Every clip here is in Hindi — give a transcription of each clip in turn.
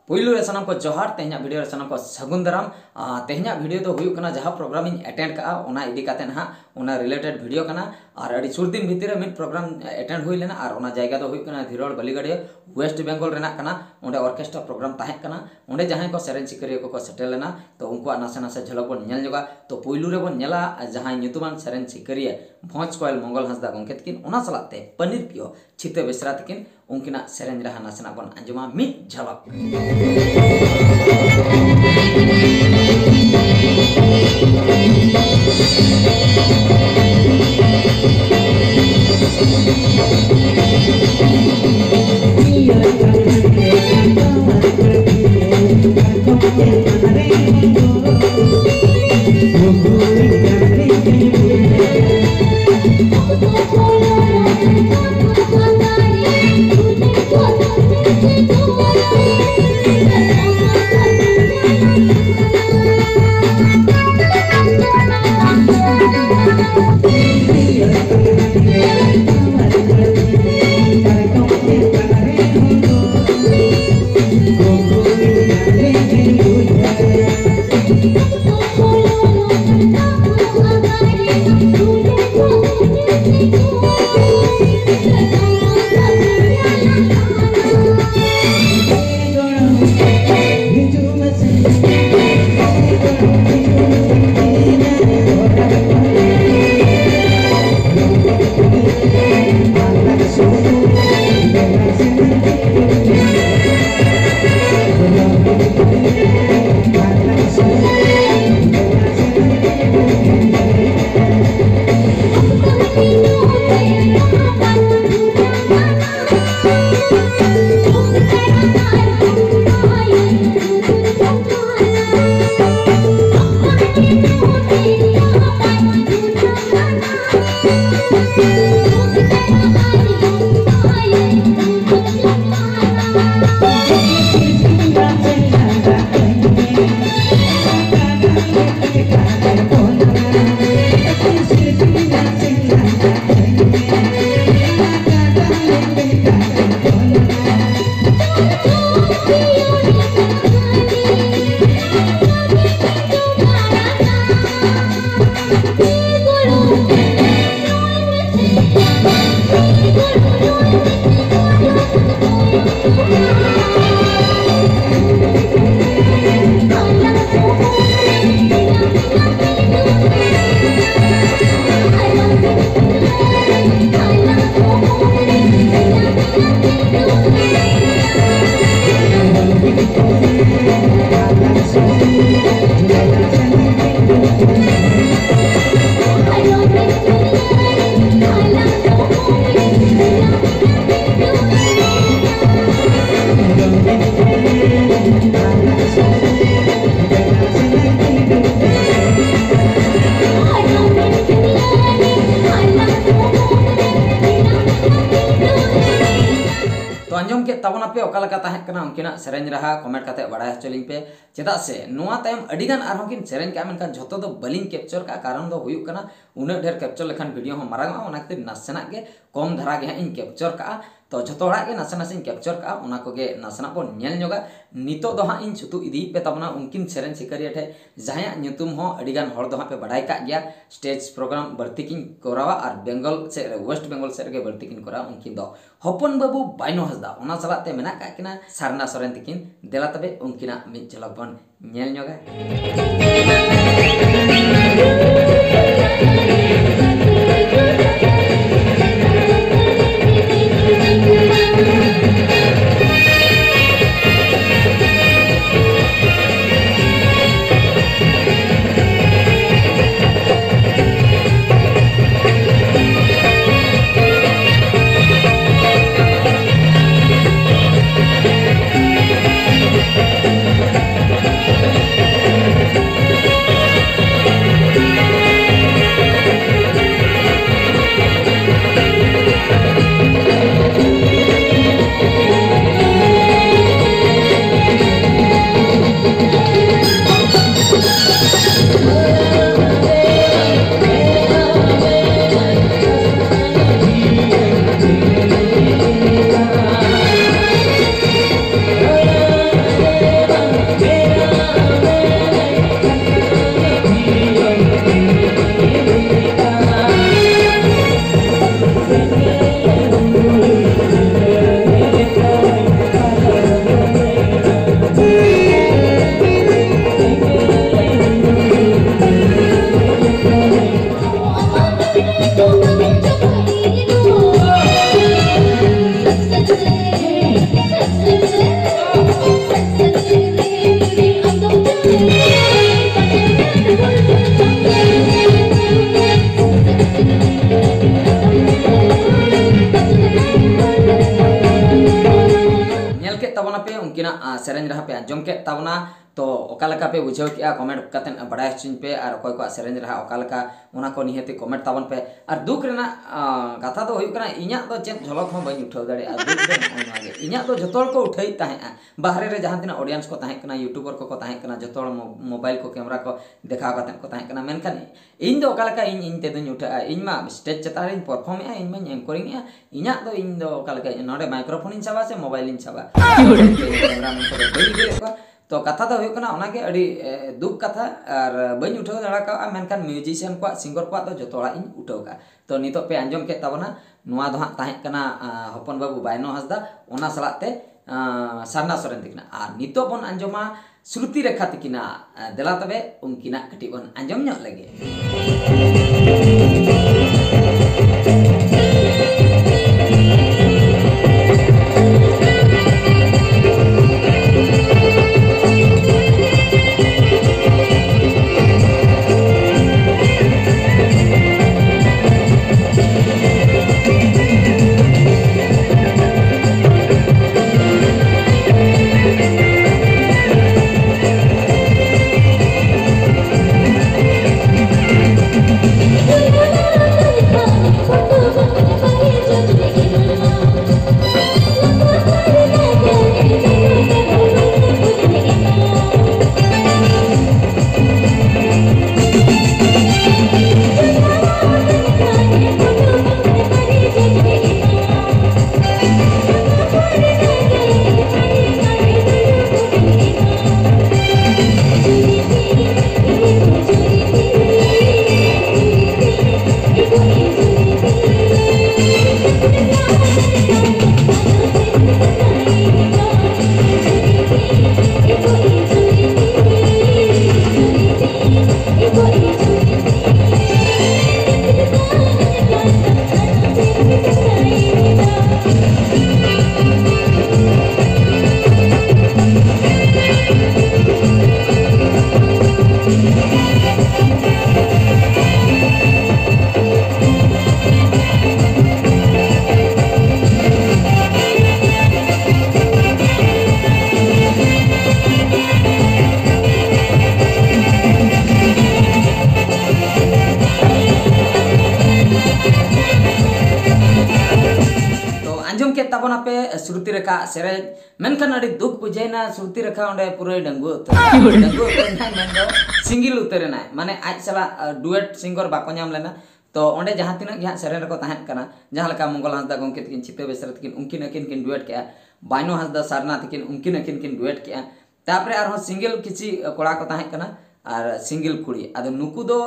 पुइलु रे सनम को जोहार तेहना वीडियो रे सनम को सगुन दाराम तेहना वीडियो दो हुयु कना जहां प्रोग्राम इन अटेंड का ओना इदी काते ना ओना रिलेटेड वीडियो कना और अड़ी सुर दिन भीतर मिन प्रोग्राम अटेंड हुई लेना और ओना जायगा दो हुयु कना धीरोड़ बलिगड़िया वेस्ट बेंगल रेना कना ओंडे ऑर्केस्ट्रा प्रोग्राम ताहे कना ओंडे जहां को सेरेन सिकरिया को सेटल लेना तो उनको नासे नासे झलक बोन नेल जोगा तो पुइलु रे बोन नेला जहां न्युतुमान सेरेन सिकरिया भोज कोयल मंगल हंसदा गंके तकिन ओना सलाते पनीर पियो छिते बेसरा तकिन उनकिना सेरेन रहा नासेना बोन अंजुमा मिद झलक अंजम के तबना पे ओका लगा ताहे कना उनकिना सेरेन रहा कमेंट काते बड़ाय चलिंग पे चेदा से नुआ तायम अडिगान आरहों किन सेरेन का मेनका झोतो दो बलिंग कैप्चर का कारण दो हुयु कना उना ढेर कैप्चर लेखान वीडियो हम मारांगा ओना खातिर नासेना के कम धरा गे इन कैप्चर का तो झोतो हड़ा के नासे नासे कैप्चर का ओना को गे नासेना बो नेल जोगा नितो दो हा इन छुतु इदी पे तबना उनकिन सेरेन सिकरिया ठे जहाया न्युतुम हो अडिगान हर दो हा पे बड़ाय का गया स्टेज प्रोग्राम बर्ती किन कोरावा और बेंगल से वेस्ट बेंगल से गे बर्ती किन कोरा उनकिन दो हपन बाबू बाइनो हसदा ओना सलाते मेना का किना सारना सोरेन तकिन देला तबे उनकिना मिद झलक बन नेल जोगा सेरेंज रहा पे आंजम के ताबना तो ओकालका पे बुझाव किया कमेंट कतेन बड़ाय हचिन पे और अकोय को सेरेंज रहा ओकालका उना को निहती कमेंट ताबन पे और दुख रेना कथा दो हुई कना इन्या तो चेक झलक हो बई उठाव दाड़े दुख दे आगे इन्या तो जतोल को उठाई ताहे बाहरे रे जहां तिना ऑडियंस को ताहे कना यूट्यूबर को ताहे कना जतोल मोबाइल को कैमरा को देखा कतेन को ताहे कना मेनखान इन दो ओकालका इन ते दुन उठा इन मा स्टेज चतार इन परफॉर्म इन मा एंकरिंग इन्या तो इन दो ओकालका नोडे माइक्रोफोन इन छाबा से मोबाइल इन छाबा कैमरा में को बई दे तो कथा तो हुई कना ओनागे अड़ी दुख कथा और बई उठाव दाड़ा का मेनखान म्यूजिशियन को सिंगर को तो जतोड़ा इन उठाव का तो नितो पे आंजम के ताबना नुआ दो हां ताहे कना हपन बाबू बायनो हसदा ओना सलाते सारना सोरेन तिकना आ नितो बन आंजमा श्रुति रेखा तिकना देला तबे उनकिना कटी बन आंजम ᱧᱚᱜ लगे। ताबना पे श्रुति रेखा सेरेज मेनखान अड़ी दुख बुझेना श्रुति रेखा ओंडे पूरा डंगु मेन सिंगिल उतरेना माने आज सला डुएट सिंगर बाको नाम लेना तो ओंडे जहां तिना गे सेरेन रको ताहेन कना जहां लका मंगल हंसदा गंके तकिन चित्ते बेसर तकिन उनकिन अकिन किन डुएट के बायनो हंसदा सारना तकिन उनकिन अकिन किन डुएट के तापरे आरो सिंगल किछि कोड़ा को ताहेन कना और सिंगल कुड़ी आदो नुकु दो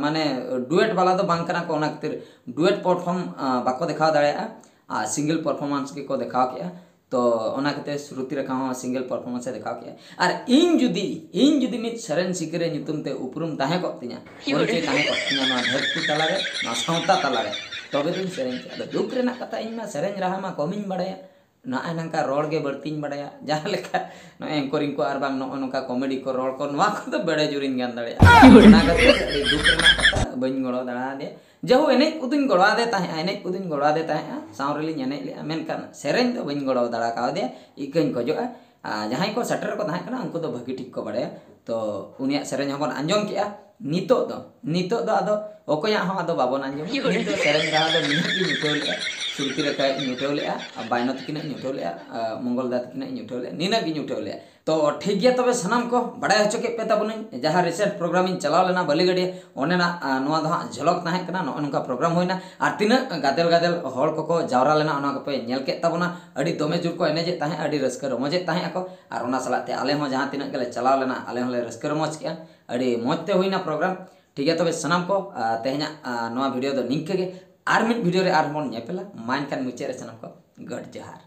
माने डुएट वाला दो बांग कना को ओना खातिर डुएट परफॉर्म बाको देखाव दाड़ेया सिंगल परफॉर्मेंस के को दिखाव किया तो ओना कते श्रुति रेखा हो सिंगल परफॉर्मेंस से दिखाव किया और इन जुदी मित सेरेन सिकरे नितुम ते उपरुम ताहे को तिया ओरचे ताहे को तिया मा धरती तलारे ना सावता तलारे तबे दिन सेरेन के दुख रेना कथा इन मा सेरेन रहा मा कमिन बड़ाया ना नंका रोड के बर्तिन बड़ाया जहां लेखा न एंकरिंग को आर बांग न नका कॉमेडी को रोड को नवा को तो बड़े जुरिन गान दाड़े ना कते दुख रेना कथा बइन गड़ो दाड़ा दे जहु एने उदुन गड़वा दे ताहे एने उदुन गड़वा दे ताहे सावरेली एने ले मेनकान सेरेन तो बइन गड़ो दाड़ा का दे इकन को जो जहां को सटर को ताहे कना उनको तो भगी ठीक को बड़े तो उनिया सेरेन हबन आंजम किया नितो दो आदो ओकोया हो आदो बाबन आंजम नितो सेरेन रहा दो निहती नितो ले श्रुति रेखा न्यूटल ले बायनो तकिन न्यूटल ले मंगल दा तकिन न्यूटल ले निना की न्यूटल ले तो ठीक गया तबे सनाम को बड़ा हचो के पे तबन जहां रिसेंट प्रोग्राम इन चलाव लेना बलिगड़ी ओनेना नोआ दो झलक ताहे कना नोनका प्रोग्राम होइना और तिना गादेल हर को जावरा लेना ओना को पे नेल के तबना अडी दोमे जुर को एनेजे ताहे अडी रस्क रमोजे ताहे ako और ओना सलाते आले हो जहां तिना गेले चलाव लेना आले होले रस्क रमोज के अडी मोजते होइना प्रोग्राम ठीक है तबे सनाम को तेहना नोआ वीडियो दो निंके गे आर मिड वीडियो रे आर मन नेपेला मान कान मुचे रे सनाम को गड जहार।